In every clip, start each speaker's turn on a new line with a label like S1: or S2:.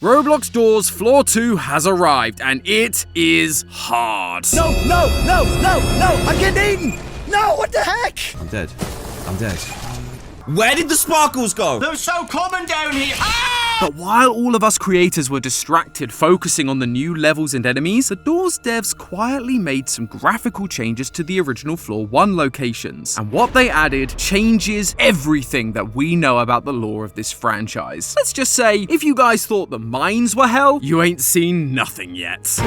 S1: Roblox Doors Floor 2 has arrived, and it is hard.
S2: No, I'm getting eaten! No, what the heck?
S3: I'm dead.
S2: Where did the sparkles go?
S4: They're so common down here. Ah!
S1: But while all of us creators were distracted focusing on the new levels and enemies, the Doors devs quietly made some graphical changes to the original Floor 1 locations. And what they added changes everything that we know about the lore of this franchise. Let's just say, if you guys thought the mines were hell, you ain't seen nothing yet.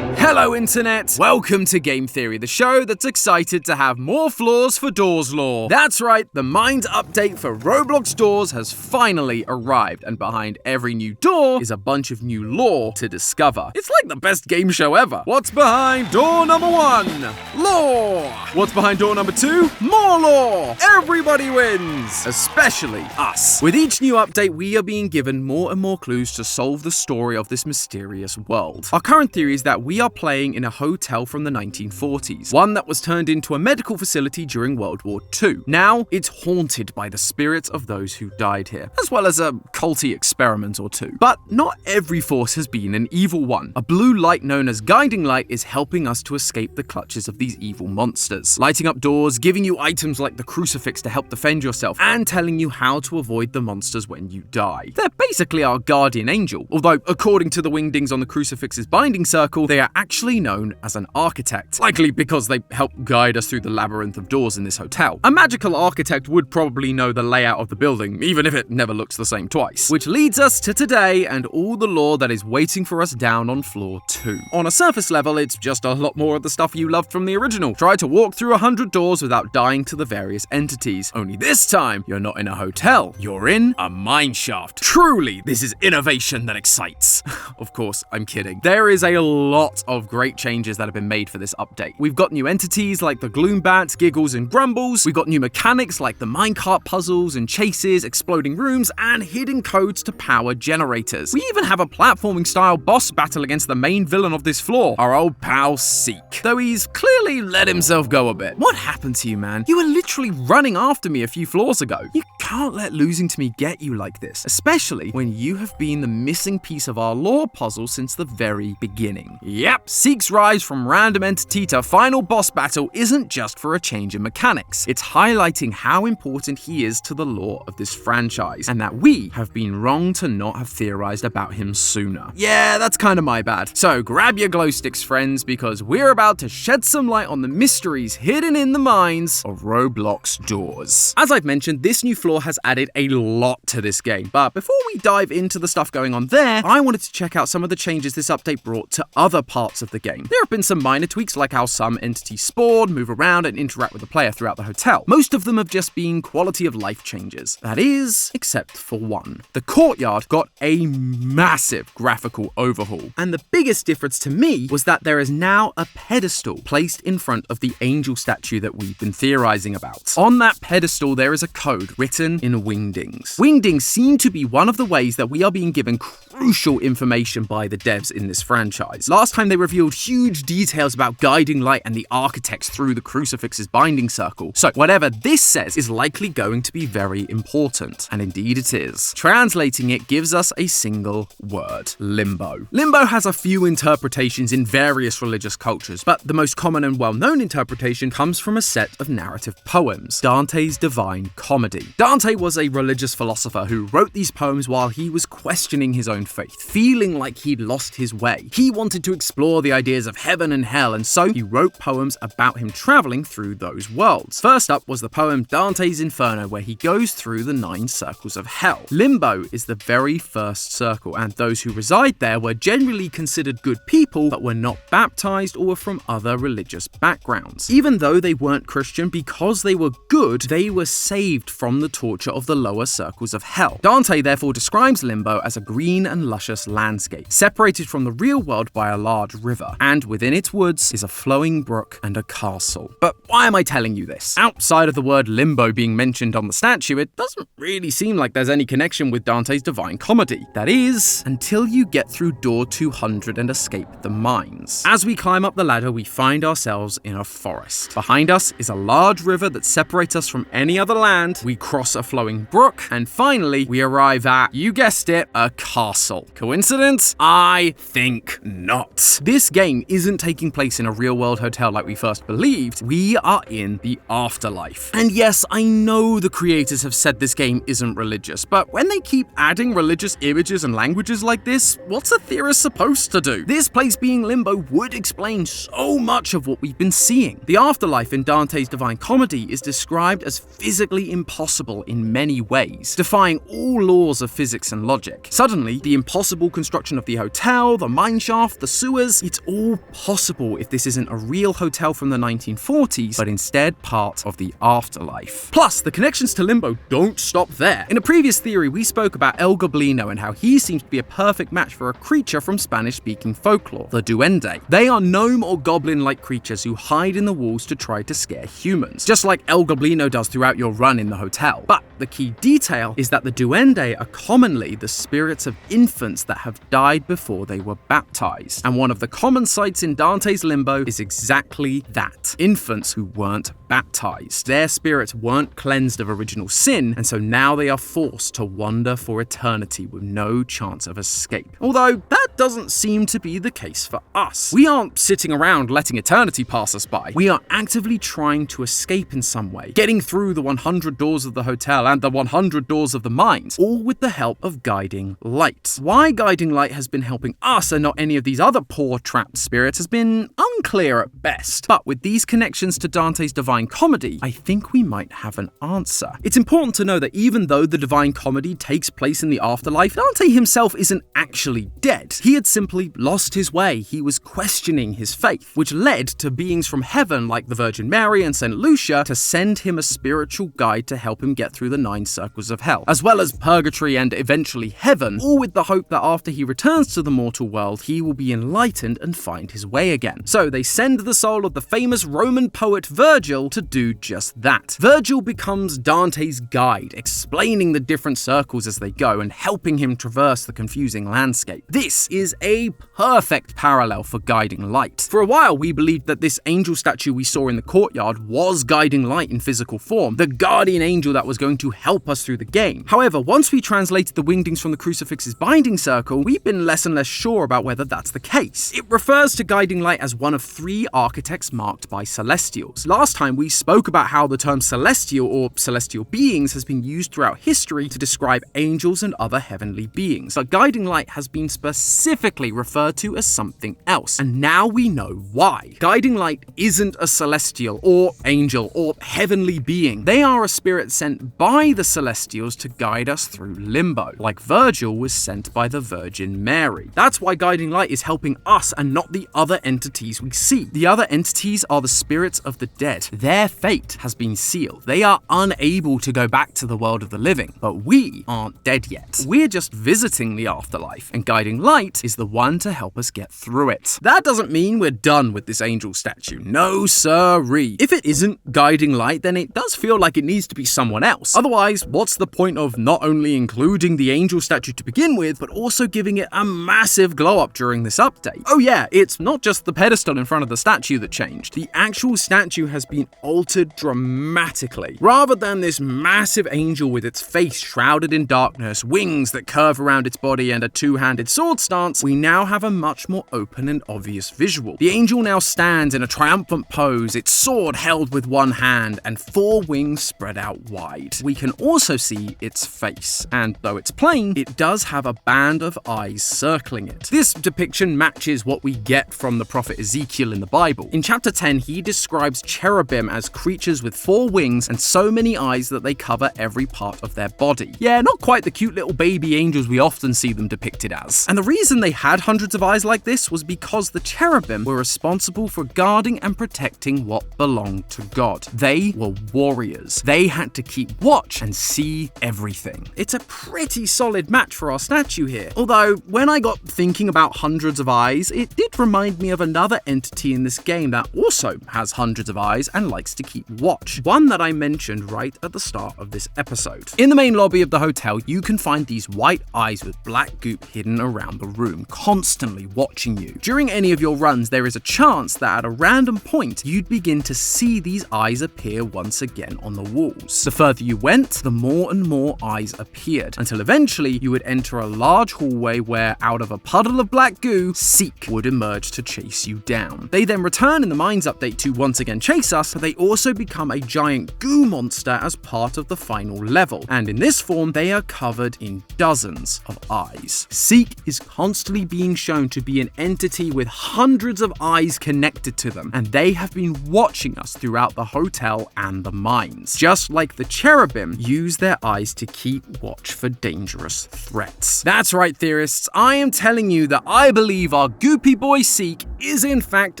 S1: Hello Internet! Welcome to Game Theory, the show that's excited to have more floors for Doors lore. That's right, the Mind update for Roblox Doors has finally arrived, and behind every new door is a bunch of new lore to discover. It's like the best game show ever. What's behind door number 1? Lore! What's behind door number 2? More lore! Everybody wins! Especially us. With each new update, we are being given more and more clues to solve the story of this mysterious world. Our current theory is that we are playing in a hotel from the 1940s, one that was turned into a medical facility during World War II. Now, it's haunted by the spirits of those who died here, as well as a culty experiment or two. But not every force has been an evil one. A blue light known as guiding light is helping us to escape the clutches of these evil monsters, lighting up doors, giving you items like the crucifix to help defend yourself, and telling you how to avoid the monsters when you die. They're basically our guardian angel, although according to the wingdings on the crucifix's binding circle, they are actually known as an architect, likely because they help guide us through the labyrinth of doors in this hotel. A magical architect would probably know the layout of the building, even if it never looks the same twice. Which leads us to today and all the lore that is waiting for us down on floor 2. On a surface level, it's just a lot more of the stuff you loved from the original. Try to walk through 100 doors without dying to the various entities. Only this time, you're not in a hotel, you're in a mine shaft. Truly, this is innovation that excites. Of course, I'm kidding. There is a lot of great changes that have been made for this update. We've got new entities like the Gloom Bats, Giggles, and Grumbles. We've got new mechanics like the minecart puzzles and chases, exploding rooms, and hidden codes to power generators. We even have a platforming style boss battle against the main villain of this floor, our old pal Seek. Though he's clearly let himself go a bit. What happened to you, man? You were literally running after me a few floors ago. You can't let losing to me get you like this, especially when you have been the missing piece of our lore puzzle since the very beginning. Yep, Seek's rise from random entity to final boss battle isn't just for a change in mechanics. It's highlighting how important he is to the lore of this franchise, and that we have been wrong to not have theorized about him sooner. Yeah, that's kind of my bad. So grab your glow sticks, friends, because we're about to shed some light on the mysteries hidden in the mines of Roblox Doors. As I've mentioned, this new floor has added a lot to this game, but before we dive into the stuff going on there, I wanted to check out some of the changes this update brought to other parts of the game. There have been some minor tweaks like how some entities spawn, move around, and interact with the player throughout the hotel. Most of them have just been quality of life changes. That is, except for one. The courtyard got a massive graphical overhaul, and the biggest difference to me was that there is now a pedestal placed in front of the angel statue that we've been theorizing about. On that pedestal, there is a code written in wingdings. Wingdings seem to be one of the ways that we are being given crucial information by the devs in this franchise. Last time they revealed huge details about guiding light and the architects through the crucifix's binding circle. So whatever this says is likely going to be very important. And indeed it is. Translating it gives us a single word: limbo. Limbo has a few interpretations in various religious cultures, but the most common and well-known interpretation comes from a set of narrative poems, Dante's Divine Comedy. Dante was a religious philosopher who wrote these poems while he was questioning his own faith, feeling like he'd lost his way. He wanted to explore the ideas of heaven and hell, and so he wrote poems about him traveling through those worlds. First up was the poem Dante's Inferno, where he goes through the 9 circles of hell. Limbo is the very first circle, and those who reside there were generally considered good people, but were not baptized or were from other religious backgrounds. Even though they weren't Christian, because they were good, they were saved from the torture of the lower circles of hell. Dante therefore describes Limbo as a green and luscious landscape, separated from the real world by a large river, and within its woods is a flowing brook and a castle. But why am I telling you this? Outside of the word limbo being mentioned on the statue, it doesn't really seem like there's any connection with Dante's Divine Comedy. That is, until you get through door 200 and escape the mines. As we climb up the ladder, we find ourselves in a forest. Behind us is a large river that separates us from any other land. We cross a flowing brook, and finally, we arrive at, you guessed it, a castle. Coincidence? I think not. This game isn't taking place in a real-world hotel like we first believed. We are in the afterlife. And yes, I know the creators have said this game isn't religious, but when they keep adding religious images and languages like this, what's a theorist supposed to do? This place being limbo would explain so much of what we've been seeing. The afterlife in Dante's Divine Comedy is described as physically impossible in many ways, defying all laws of physics and logic. Suddenly, the impossible construction of the hotel, the mineshaft, the sewers, it's all possible if this isn't a real hotel from the 1940s, but instead part of the afterlife. Plus, the connections to limbo don't stop there. In a previous theory, we spoke about El Goblino and how he seems to be a perfect match for a creature from Spanish-speaking folklore, the duende. They are gnome or goblin-like creatures who hide in the walls to try to scare humans, just like El Goblino does throughout your run in the hotel. But the key detail is that the duende are commonly the spirits of infants that have died before they were baptized. And one of the common sights in Dante's Limbo is exactly that. Infants who weren't baptized. Their spirits weren't cleansed of original sin, and so now they are forced to wander for eternity with no chance of escape. Although that doesn't seem to be the case for us. We aren't sitting around letting eternity pass us by. We are actively trying to escape in some way, getting through the 100 doors of the hotel and the 100 doors of the mines, all with the help of guiding light. Why guiding light has been helping us and not any of these other poor trapped spirits has been unclear at best. But with these connections to Dante's Divine Comedy, I think we might have an answer. It's important to know that even though the Divine Comedy takes place in the afterlife, Dante himself isn't actually dead. He had simply lost his way. He was questioning his faith, which led to beings from heaven like the Virgin Mary and St. Lucia to send him a spiritual guide to help him get through the 9 circles of hell, as well as purgatory and eventually heaven, all with the hope that after he returns to the mortal world, he will be enlightened and find his way again. So they send the soul of the famous Roman poet Virgil to do just that. Virgil becomes Dante's guide, explaining the different circles as they go and helping him traverse the confusing landscape. This is a perfect parallel for guiding light. For a while, we believed that this angel statue we saw in the courtyard was guiding light in physical form, the guardian angel that was going to help us through the game. However, once we translated the wingdings from the crucifix's binding circle, we've been less and less sure about whether that's the case. It refers to guiding light as one of 3 architects marked by celestials. Last time we spoke about how the term celestial or celestial beings has been used throughout history to describe angels and other heavenly beings, but guiding light has been specifically referred to as something else, and now we know why. Guiding light isn't a celestial or angel or heavenly being. They are a spirit sent by the celestials to guide us through limbo, like Virgil was sent by the Virgin Mary. That's why guiding light is helping us and not the other entities we see. The other entities are the spirits of the dead. Their fate has been sealed. They are unable to go back to the world of the living, but we aren't dead yet. We're just visiting the afterlife, and guiding light is the one to help us get through it. That doesn't mean we're done with this angel statue. No sirree. If it isn't guiding light, then it does feel like it needs to be someone else. Otherwise, what's the point of not only including the angel statue to begin with, but also giving it a massive glow up during this update? Oh yeah, it's not just the pedestal in front of the statue that changed. The actual statue has been altered dramatically. Rather than this massive angel with its face shrouded in darkness, wings that curve around its body, and a 2-handed sword stance, we now have a much more open and obvious visual. The angel now stands in a triumphant pose, its sword held with one hand and 4 wings spread out wide. We can also see its face, and though it's plain, it does have a band of eyes circling it. This depiction matches what we get from the prophet Ezekiel in the Bible. In chapter 10, he describes cherubim them as creatures with 4 wings and so many eyes that they cover every part of their body. Yeah, not quite the cute little baby angels we often see them depicted as. And the reason they had hundreds of eyes like this was because the cherubim were responsible for guarding and protecting what belonged to God. They were warriors. They had to keep watch and see everything. It's a pretty solid match for our statue here. Although, when I got thinking about hundreds of eyes, it did remind me of another entity in this game that also has hundreds of eyes and likes to keep watch. One that I mentioned right at the start of this episode. In the main lobby of the hotel, you can find these white eyes with black goop hidden around the room, constantly watching you. During any of your runs, there is a chance that at a random point, you'd begin to see these eyes appear once again on the walls. The further you went, the more and more eyes appeared, until eventually you would enter a large hallway where, out of a puddle of black goo, Seek would emerge to chase you down. They then return in the Mines update to once again chase us, but they also become a giant goo monster as part of the final level, and in this form, they are covered in dozens of eyes. Seek is constantly being shown to be an entity with hundreds of eyes connected to them, and they have been watching us throughout the hotel and the mines. Just like the cherubim use their eyes to keep watch for dangerous threats. That's right, theorists, I am telling you that I believe our goopy boy Seek is in fact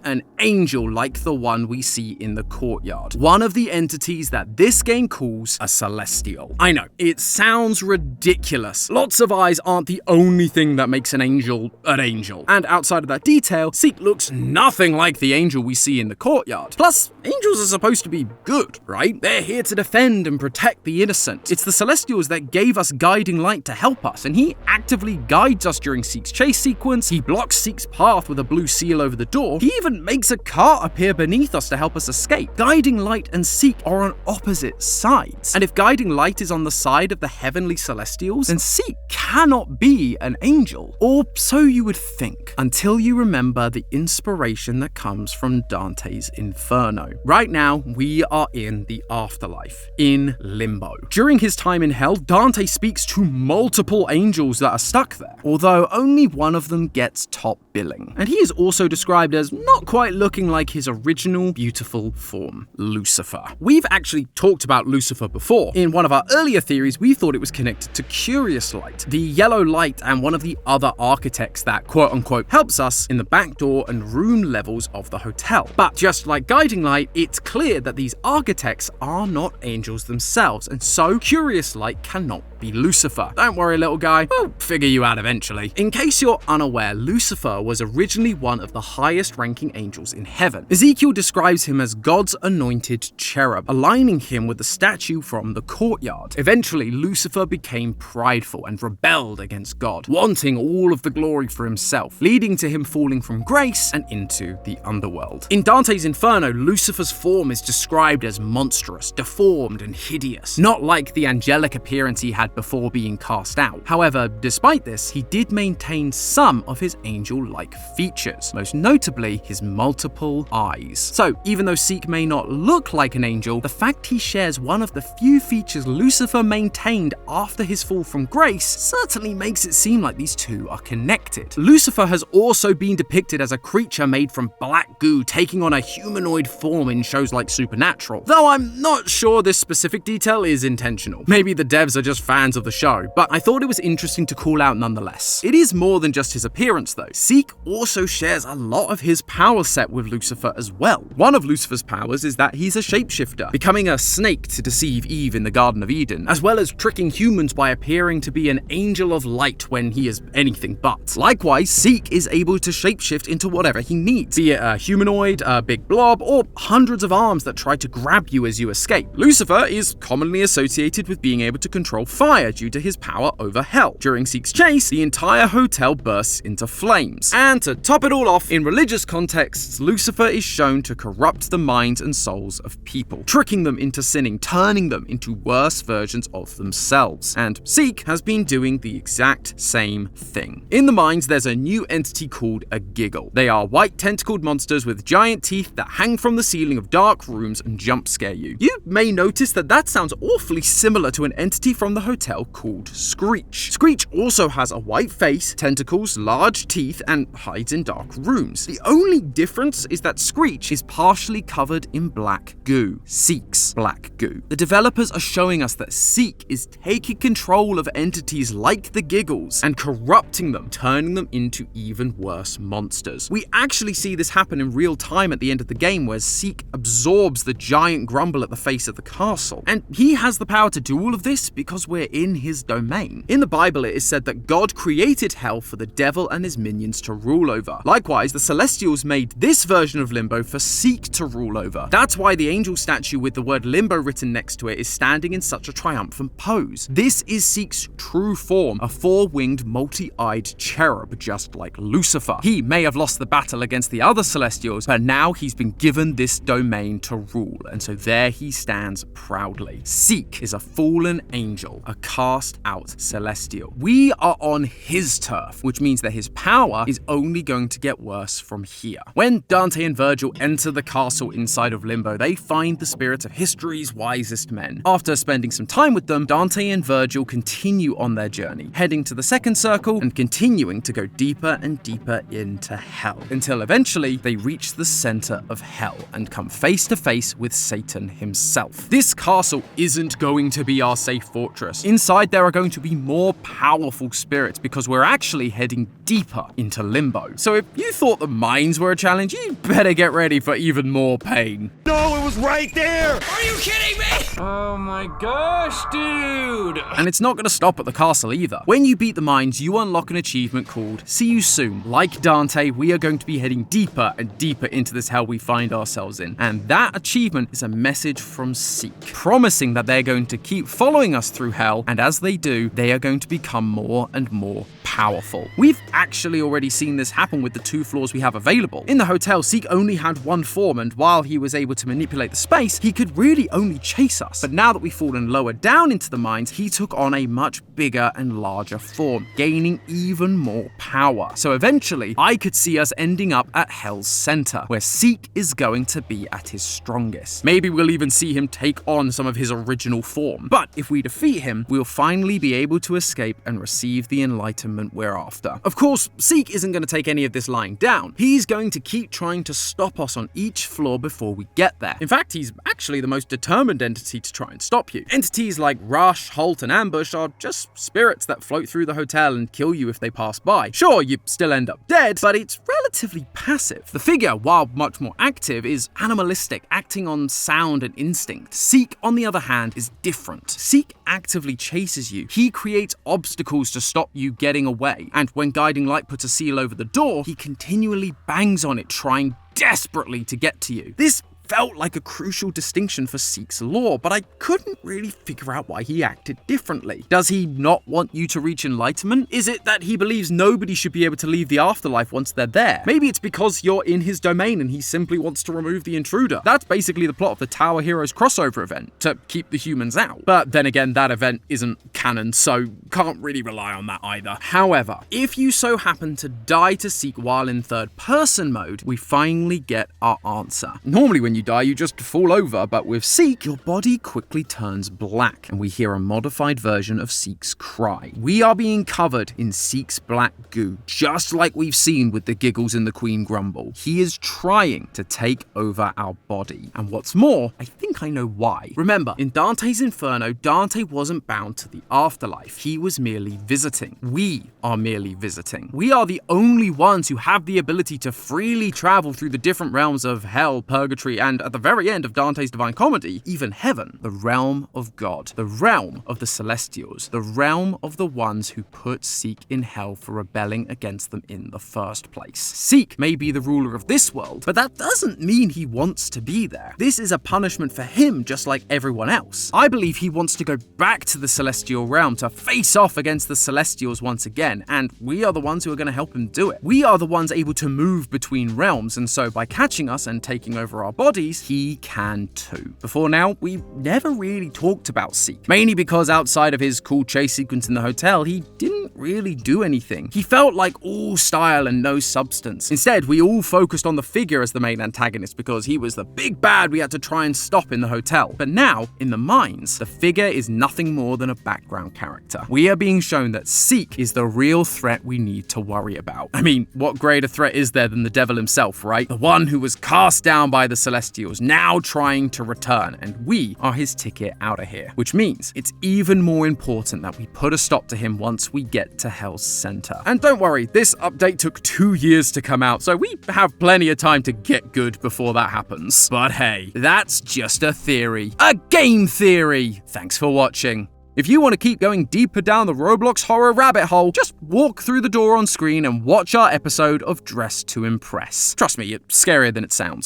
S1: an angel like the one we see in the courtyard. One of the entities that this game calls a celestial. I know, it sounds ridiculous. Lots of eyes aren't the only thing that makes an angel an angel. And outside of that detail, Seek looks nothing like the angel we see in the courtyard. Plus, angels are supposed to be good, right? They're here to defend and protect the innocent. It's the Celestials that gave us guiding light to help us, and he actively guides us during Seek's chase sequence. He blocks Seek's path with a blue seal over the door. He even makes a cart appear beneath us to help us escape. Guiding light and Seek are on opposite sides. And if guiding light is on the side of the heavenly Celestials, then Seek cannot be an angel. Or so you would think, until you remember the inspiration that comes from Dante's Inferno. Right now, we are in the afterlife, in limbo. During his time in hell, Dante speaks to multiple angels that are stuck there, although only one of them gets top billing. And he is also described as not quite looking like his original beautiful form, Lucifer. We've actually talked about Lucifer before. In one of our earlier theories, we thought it was connected to Curious Light, the yellow light and one of the other architects that quote-unquote helps us in the back door and room levels of the hotel. But just like Guiding Light, it's clear that these architects are not angels themselves, and so Curious Light cannot be Lucifer. Don't worry, little guy, we'll figure you out eventually. In case you're unaware, Lucifer was originally one of the highest ranking angels in heaven. Ezekiel describes him as God's anointed cherub, aligning him with the statue from the courtyard. Eventually, Lucifer became prideful and rebelled against God, wanting all of the glory for himself, leading to him falling from grace and into the underworld. In Dante's Inferno, Lucifer's form is described as monstrous, deformed, and hideous, not like the angelic appearance he had before being cast out. However, despite this, he did maintain some of his angel-like features, most notably his multiple eyes. So, even though Seek may not look like an angel, the fact he shares one of the few features Lucifer maintained after his fall from grace certainly makes it seem like these two are connected. Lucifer has also been depicted as a creature made from black goo, taking on a humanoid form in shows like Supernatural, though I'm not sure this specific detail is intentional. Maybe the devs are just fans of the show, but I thought it was interesting to call out nonetheless. It is more than just his appearance though. Seek also shares a lot of his power set with Lucifer as well. One of Lucifer's powers is that he's a shapeshifter, becoming a snake to deceive Eve in the Garden of Eden, as well as tricking humans by appearing to be an angel of light when he is anything but. Likewise, Seek is able to shapeshift into whatever he needs, be it a humanoid, a big blob, or hundreds of arms that try to grab you as you escape. Lucifer is commonly associated with being able to control fire due to his power over hell. During Seek's chase, the entire hotel bursts into flames. And to top it all off, in religious contexts, Lucifer is shown to corrupt the minds and souls of people, tricking them into sinning, turning them into worse versions of themselves. And Seek has been doing the exact same thing. In the mines, there's a new entity called a giggle. They are white tentacled monsters with giant teeth that hang from the ceiling of dark rooms and jump scare you. You may notice that sounds awfully similar to an entity from the hotel called Screech. Screech also has a white face, tentacles, large teeth, and hides in dark rooms. The only difference is that Screech is partially covered in black goo. Seek's black goo. The developers are showing us that Seek is taking control of entities like the Giggles and corrupting them, turning them into even worse monsters. We actually see this happen in real time at the end of the game, where Seek absorbs the giant grumble at the face of the castle. And he has the power to do all of this because we're in his domain. In the Bible, it is said that God created hell for the devil and his minions to rule over. Likewise, the Celestials made this version of Limbo for Seek to rule over. That's why the angel statue with the word Limbo written next to it is standing in such a triumphant pose. This is Seek's true form, a four-winged, multi-eyed cherub, just like Lucifer. He may have lost the battle against the other Celestials, but now he's been given this domain to rule, and so there he stands proudly. Seek is a fallen angel, a cast-out Celestial. We are on his turf, which means that his power is only going to get worse from here. When Dante and Virgil enter the castle inside of Limbo, they find the spirits of history's wisest men. After spending some time with them, Dante and Virgil continue on their journey, heading to the second circle and continuing to go deeper and deeper into hell, until eventually they reach the center of hell and come face to face with Satan himself. This castle isn't going to be our safe fortress. Inside there are going to be more powerful spirits because we're actually heading deeper into Limbo. So if you thought the mines were a challenge, you better get ready for even more pain.
S2: No, it was right there!
S4: Are you kidding me?
S3: Oh my gosh, dude!
S1: And it's not going to stop at the castle either. When you beat the mines, you unlock an achievement called See You Soon. Like Dante, we are going to be heading deeper and deeper into this hell we find ourselves in. And that achievement is a message from Seek, promising that they're going to keep following us through hell, and as they do, they are going to become more and more powerful. We've actually already seen this happen with the 2 floors we have available. In the hotel, Seek only had one form, and while he was able to manipulate the space, he could really only chase us. But now that we've fallen lower down into the mines, he took on a much bigger and larger form, gaining even more power. So eventually, I could see us ending up at Hell's center, where Seek is going to be at his strongest. Maybe we'll even see him take on some of his original form. But if we defeat him, we'll finally be able to escape and receive the enlightenment we're after. Of course, Seek isn't going to take any of this lying down. He's going to keep trying to stop us on each floor before we get there. In fact, he's actually the most determined entity to try and stop you. Entities like Rush, Halt, and Ambush are just spirits that float through the hotel and kill you if they pass by. Sure, you still end up dead, but it's relatively passive. The figure, while much more active, is animalistic, acting on sound and instinct. Seek, on the other hand, is different. Seek actively chases you. He creates obstacles to stop you getting away, and when Guiding Light puts a seal over the door, he continually bangs on it, trying desperately to get to you. This felt like a crucial distinction for Seek's lore, but I couldn't really figure out why he acted differently. Does he not want you to reach enlightenment? Is it that he believes nobody should be able to leave the afterlife once they're there? Maybe it's because you're in his domain and he simply wants to remove the intruder. That's basically the plot of the Tower Heroes crossover event, to keep the humans out. But then again, that event isn't canon, so can't really rely on that either. However, if you so happen to die to Seek while in third person mode, we finally get our answer. Normally when you die, you just fall over, but with Seek, your body quickly turns black, and we hear a modified version of Seek's cry. We are being covered in Seek's black goo, just like we've seen with the Giggles and the Queen Grumble. He is trying to take over our body. And what's more, I think I know why. Remember, in Dante's Inferno, Dante wasn't bound to the afterlife. He was merely visiting. We are merely visiting. We are the only ones who have the ability to freely travel through the different realms of hell, purgatory, and at the very end of Dante's Divine Comedy, even heaven, the realm of God, the realm of the Celestials, the realm of the ones who put Seek in hell for rebelling against them in the first place. Seek may be the ruler of this world, but that doesn't mean he wants to be there. This is a punishment for him, just like everyone else. I believe he wants to go back to the Celestial realm to face off against the Celestials once again, and we are the ones who are going to help him do it. We are the ones able to move between realms, and so by catching us and taking over our bodies, he can too. Before now, we never really talked about Seek, mainly because outside of his cool chase sequence in the hotel, he didn't really do anything. He felt like all style and no substance. Instead, we all focused on the figure as the main antagonist because he was the big bad we had to try and stop in the hotel. But now, in the mines, the figure is nothing more than a background character. We are being shown that Seek is the real threat we need to worry about. I mean, what greater threat is there than the devil himself, right? The one who was cast down by the Celestials, now trying to return, and we are his ticket out of here. Which means it's even more important that we put a stop to him once we get to Hell's Center. And don't worry, this update took 2 years to come out, so we have plenty of time to get good before that happens. But hey, that's just a theory. A game theory! Thanks for watching. If you want to keep going deeper down the Roblox horror rabbit hole, just walk through the door on screen and watch our episode of Dress to Impress. Trust me, it's scarier than it sounds.